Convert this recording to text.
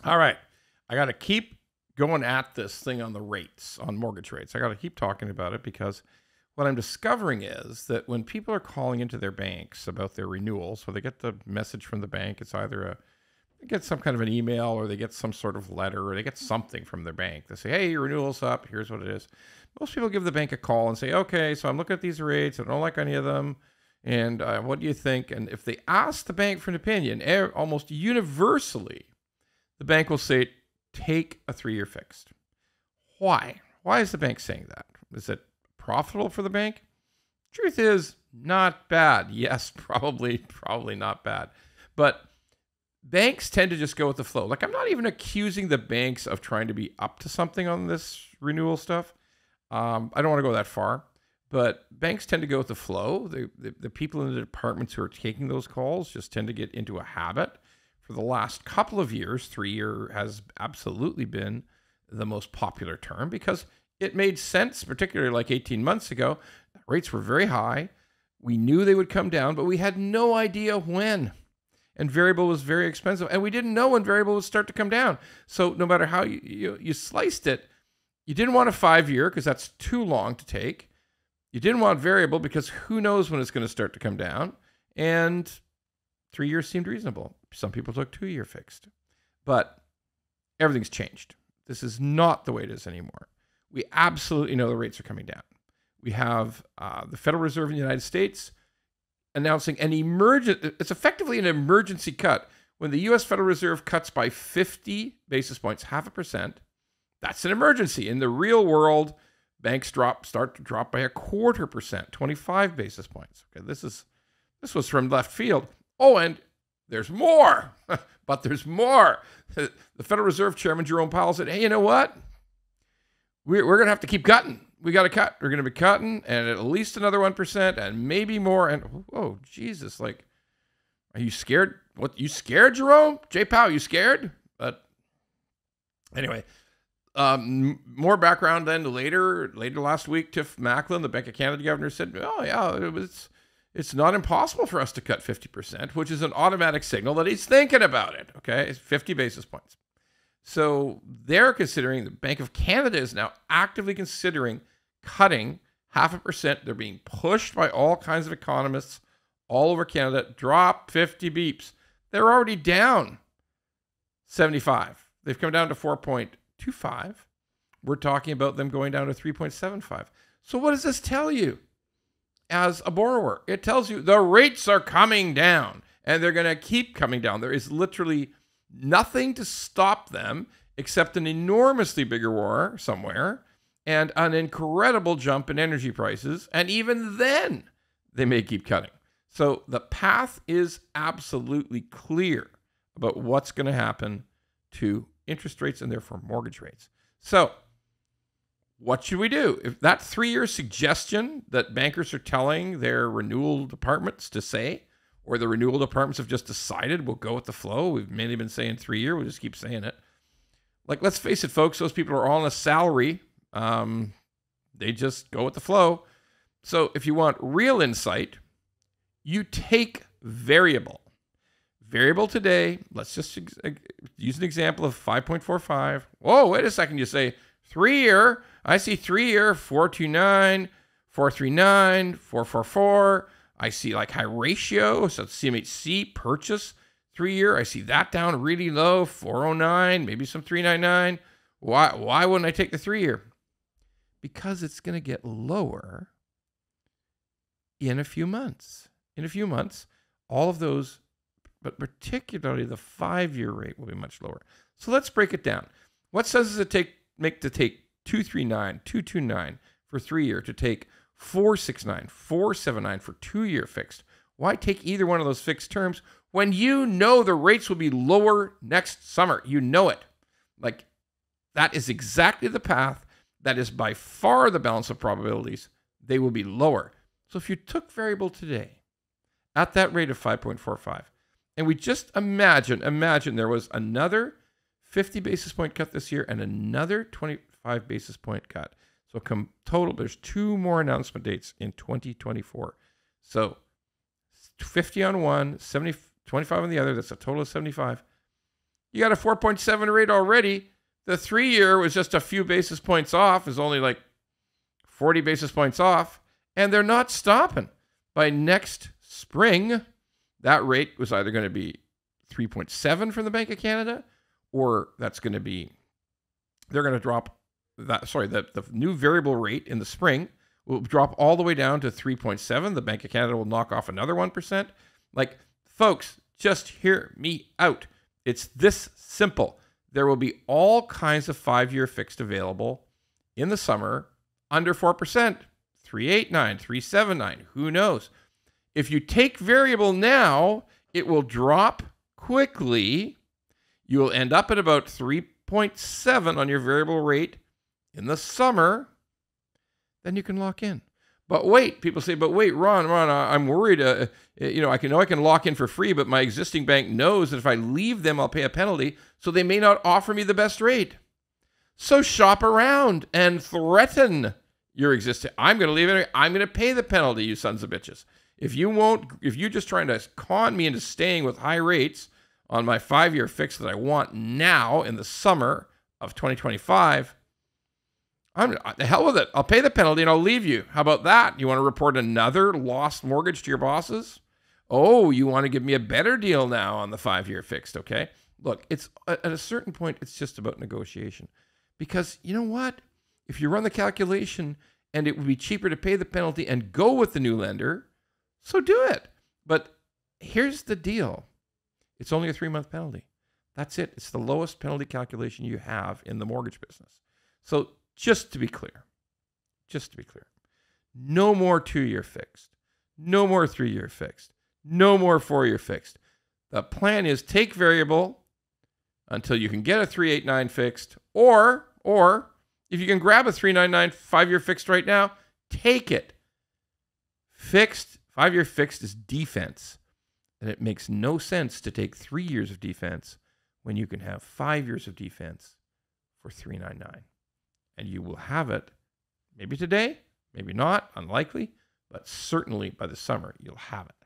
All right. I got to keep going at this thing on the rates, on mortgage rates. I got to keep talking about it because what I'm discovering is that when people are calling into their banks about their renewal, so they get the message from the bank, it's either they get some kind of an email or they get some sort of letter or they get something from their bank. They say, hey, your renewal's up. Here's what it is. Most people give the bank a call and say, okay, so I'm looking at these rates. I don't like any of them. And what do you think? And if they ask the bank for an opinion, almost universally, the bank will say, take a 3-year fixed. Why? Why is the bank saying that? Is it profitable for the bank? Truth is, not bad. Yes, probably not bad. But banks tend to just go with the flow. Like, I'm not even accusing the banks of trying to be up to something on this renewal stuff. I don't want to go that far. But banks tend to go with the flow. The people in the departments who are taking those calls just tend to get into a habit. For the last couple of years, 3-year has absolutely been the most popular term because it made sense, particularly like 18 months ago. Rates were very high. We knew they would come down, but we had no idea when. And variable was very expensive. And we didn't know when variable would start to come down. So no matter how you sliced it, you didn't want a 5-year because that's too long to take. You didn't want variable because who knows when it's going to start to come down. And 3 years seemed reasonable. Some people took 2-year fixed. But everything's changed. This is not the way it is anymore. We absolutely know the rates are coming down. We have the Federal Reserve in the United States announcing it's effectively an emergency cut. When the U.S. Federal Reserve cuts by 50 basis points, 0.5%, that's an emergency. In the real world, banks start to drop by 0.25%, 25 basis points. Okay, this was from left field. Oh, and there's more, but there's more. The Federal Reserve Chairman Jerome Powell said, hey, you know what? We're going to have to keep cutting. We got to cut. We're going to be cutting and at least another 1% and maybe more. And, oh, Jesus, like, are you scared? What, you scared, Jerome? Jay Powell, you scared? But anyway, more background then later last week, Tiff Macklin, the Bank of Canada governor, said, oh, yeah, it's not impossible for us to cut 50%, which is an automatic signal that he's thinking about it. Okay, it's 50 basis points. So they're considering, the Bank of Canada is now actively considering cutting 0.5%. They're being pushed by all kinds of economists all over Canada. Drop 50 beeps. They're already down 75. They've come down to 4.25. We're talking about them going down to 3.75. So what does this tell you as a borrower? It tells you the rates are coming down and they're going to keep coming down. There is literally nothing to stop them except an enormously bigger war somewhere and an incredible jump in energy prices. And even then, they may keep cutting. So the path is absolutely clear about what's going to happen to interest rates and therefore mortgage rates. So what should we do? If that 3-year suggestion that bankers are telling their renewal departments to say, or the renewal departments have just decided we'll go with the flow. We've mainly been saying 3-year. We'll just keep saying it. Like, let's face it, folks. Those people are all on a salary. They just go with the flow. So if you want real insight, you take variable. Variable today, let's just use an example of 5.45. Whoa, wait a second. You say 3-year. I see 3-year, 429, 439, 444. I see like high ratio, so CMHC purchase 3-year. I see that down really low, 409, maybe some 399. Why wouldn't I take the 3-year? Because it's going to get lower in a few months. In a few months, all of those, but particularly the 5-year rate will be much lower. So let's break it down. What does it take 239, 229 for 3-year, to take 469, 479 for 2-year fixed? Why take either one of those fixed terms when you know the rates will be lower next summer? You know it. Like, that is exactly the path. That is by far the balance of probabilities. They will be lower. So if you took variable today at that rate of 5.45, and we just imagine there was another 50 basis point cut this year and another 25 basis point cut. So total, there's 2 more announcement dates in 2024. So 50 on one, 25 on the other. That's a total of 75. You got a 4.7 rate already. The 3-year was just a few basis points off, is only like 40 basis points off, and they're not stopping. By next spring, that rate was either going to be 3.7 from the Bank of Canada, or that's going to be, they're going to drop that, the new variable rate in the spring will drop all the way down to 3.7. The Bank of Canada will knock off another 1%. Like, folks, just hear me out. It's this simple. There will be all kinds of 5-year fixed available in the summer under 4%, 3.89, 3.79, who knows? If you take variable now, it will drop quickly. You will end up at about 3.7 on your variable rate in the summer. Then you can lock in. But wait, people say, but wait, Ron, I'm worried. I can lock in for free, but my existing bank knows that if I leave them, I'll pay a penalty, so they may not offer me the best rate. So shop around and threaten your existing. I'm going to leave it. I'm going to pay the penalty, you sons of bitches. If you're just trying to con me into staying with high rates on my 5-year fix that I want now in the summer of 2025, the hell with it. I'll pay the penalty and I'll leave you. How about that? You want to report another lost mortgage to your bosses? Oh, you want to give me a better deal now on the 5-year fixed, okay? Look, it's at a certain point, it's just about negotiation. Because you know what? If you run the calculation and it would be cheaper to pay the penalty and go with the new lender, so do it. But here's the deal. It's only a 3-month penalty. That's it. It's the lowest penalty calculation you have in the mortgage business. So just to be clear, no more 2-year fixed, no more 3-year fixed, no more 4-year fixed. The plan is take variable until you can get a 3.89 fixed, or if you can grab a 3.99 5-year fixed right now, take it. Fixed, 5-year fixed is defense. And it makes no sense to take 3 years of defense when you can have 5 years of defense for 3.99. And you will have it maybe today, maybe not, unlikely, but certainly by the summer, you'll have it.